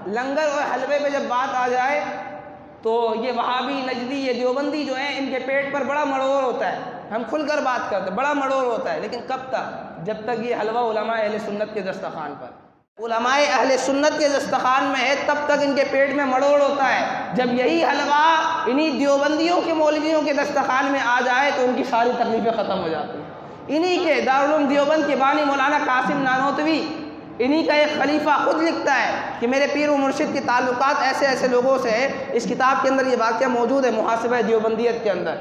لنگر اور حلوے پہ جب بات آ جائے تو یہ وہابی، نجدی، یہ دیوبندی جو ہیں، ان کے پیٹ پر بڑا مڑور ہوتا ہے. ہم کھل کر بات کرتے ہیں، بڑا مڑور ہوتا ہے، لیکن کب تک؟ جب تک یہ حلوہ علماء اہل سنت کے دسترخوان پر، علماء اہل سنت کے دسترخوان میں ہے، تب تک ان کے پیٹ میں مڑوڑ ہوتا ہے. جب یہی حلوہ انہی دیوبندیوں کے مولویوں کے دسترخوان میں آ جائے تو ان کی ساری تکلیفیں ختم ہو جاتی ہیں. انہی کے دارالعلوم دیوبند کے بانی مولانا قاسم نانوتوی، انہی کا ایک خلیفہ خود لکھتا ہے کہ میرے پیر و مرشد کے تعلقات ایسے ایسے لوگوں سے ہے. اس کتاب کے اندر یہ واقعہ موجود ہے، محاسبہ دیوبندیت کے اندر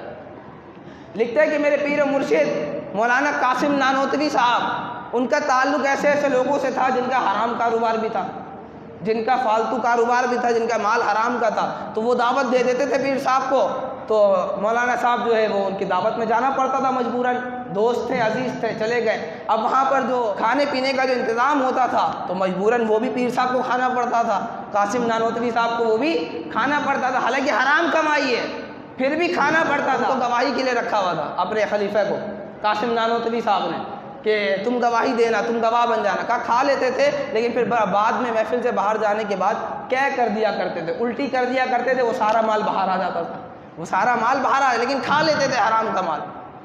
لکھتا ہے کہ میرے پیر و مرشد مولانا قاسم نانوتوی صاحب، ان کا تعلق ایسے ایسے لوگوں سے تھا جن کا حرام کاروبار بھی تھا، جن کا فالتو کاروبار بھی تھا، جن کا مال حرام کا تھا. تو وہ دعوت دے دیتے تھے پیر صاحب کو، تو مولانا صاحب جو ہے وہ ان کی دعوت میں جانا پڑتا تھا مجبوراً. دوست تھے، عزیز تھے، چلے گئے. اب وہاں پر جو کھانے پینے کا جو انتظام ہوتا تھا تو مجبوراً وہ بھی پیر صاحب کو کھانا پڑتا تھا، قاسم نانوتوی صاحب کو وہ بھی کھانا پڑتا تھا. حالانکہ حرام کمائی ہے پھر بھی کھانا پڑتا تھا. تو گواہی کے لیے رکھا ہوا تھا اپنے خلیفہ کو قاسم نانوتوی صاحب نے کہ تم گواہی دینا، تم گواہ بن جانا. کہا کھا لیتے تھے، لیکن پھر بعد میں محفل سے باہر جانے کے بعد کیا کر دیا کرتے تھے، الٹی کر دیا کرتے تھے. وہ سارا مال باہر آ جاتا تھا، وہ سارا مال باہر آ، لیکن کھا لیتے تھے حرام کا مال،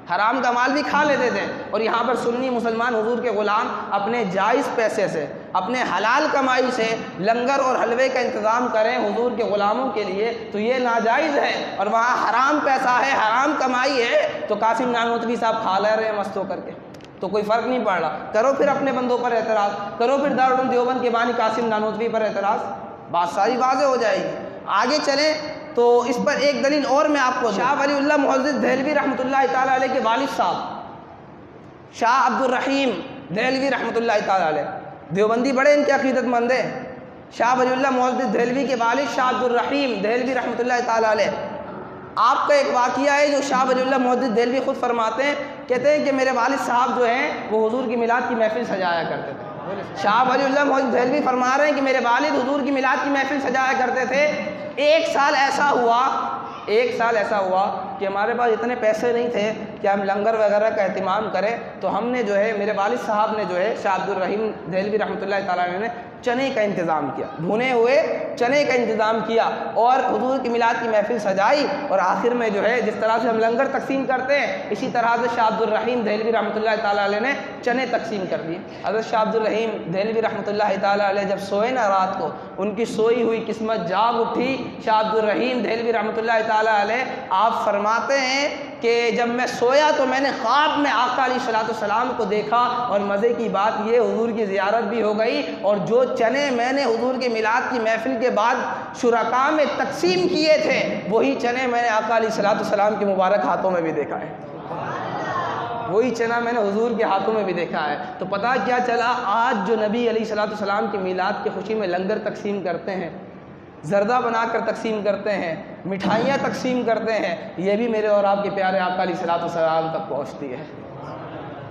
حرام کا مال بھی کھا لیتے تھے. اور یہاں پر سنی مسلمان حضور کے غلام اپنے جائز پیسے سے، اپنے حلال کمائی سے لنگر اور حلوے کا انتظام کریں حضور کے غلاموں کے لیے تو یہ ناجائز ہے. اور وہاں حرام پیسہ ہے، حرام کمائی ہے، تو قاسم نانوتوی صاحب کھا لے رہے ہیں مست ہو کر کے، تو کوئی فرق نہیں پڑ رہا. کرو پھر اپنے بندوں پر اعتراض، کرو پھر دارالعلوم دیوبند کے بانی قاسم نانوتوی پر اعتراض، بات ساری واضح ہو جائے گی. آگے چلیں تو اس پر ایک دلیل اور میں آپ کو، شاہ ولی اللہ معزز دہلوی رحمۃ اللہ تعالیٰ علیہ کے والد صاحب شاہ عبد الرحیم دہلوی رحمۃ اللہ تعالیٰ علیہ، دیوبندی بڑے ان کے عقیدت مند ہیں. شاہ ولی اللہ معزز دہلوی کے والد شاہ عبد الرحیم دہلوی رحمۃ اللہ تعالیٰ علیہ، آپ کا ایک واقعہ ہے جو شاہ ولی اللہ معزز دہلوی خود فرماتے ہیں. کہتے ہیں کہ میرے والد صاحب جو ہیں وہ حضور کی میلاد کی محفل سجایا کرتے تھے. شاہ ولی اللہ معزز دہلوی فرما رہے ہیں کہ میرے والد حضور کی میلاد کی محفل سجایا کرتے تھے. ایک سال ایسا ہوا کہ ہمارے پاس اتنے پیسے نہیں تھے کہ ہم لنگر وغیرہ کا اہتمام کریں، تو ہم نے جو ہے، میرے والد صاحب نے جو ہے، شاہ عبد الرحیم دہلوی رحمۃ اللہ تعالیٰ نے چنے کا انتظام کیا، بھنے ہوئے چنے کا انتظام کیا اور حضور کی میلاد کی محفل سجائی. اور آخر میں جو ہے جس طرح سے ہم لنگر تقسیم کرتے ہیں اسی طرح سے شاہ عبد الرحیم دہلوی رحمۃ اللہ تعالیٰ علیہ نے چنے تقسیم کر دیے. حضرت شاہ عبد الرحیم دہلوی رحمۃ اللہ تعالیٰ علیہ جب سوئے نا رات کو، ان کی سوئی ہوئی قسمت جاگ اٹھی. شاہ عبد الرحیم دہلوی رحمۃ اللہ تعالیٰ علیہ آپ فرماتے ہیں کہ جب میں سویا تو میں نے خواب میں آقا علیہ الصلوۃ والسلام کو دیکھا، اور مزے کی بات یہ حضور کی زیارت بھی ہو گئی، اور جو چنے میں نے حضور کے میلاد کی محفل کے بعد شرکاء میں تقسیم کیے تھے وہی چنے میں نے آقا علیہ الصلوۃ والسلام کے مبارک ہاتھوں میں بھی دیکھا ہے، وہی چنا میں نے حضور کے ہاتھوں میں بھی دیکھا ہے. تو پتہ کیا چلا، آج جو نبی علیہ الصلوۃ والسلام کی میلاد کی خوشی میں لنگر تقسیم کرتے ہیں، زردہ بنا کر تقسیم کرتے ہیں، مٹھائیاں تقسیم کرتے ہیں، یہ بھی میرے اور آپ کے پیارے آقا علیہ الصلوۃ والسلام تک پہنچتی ہے.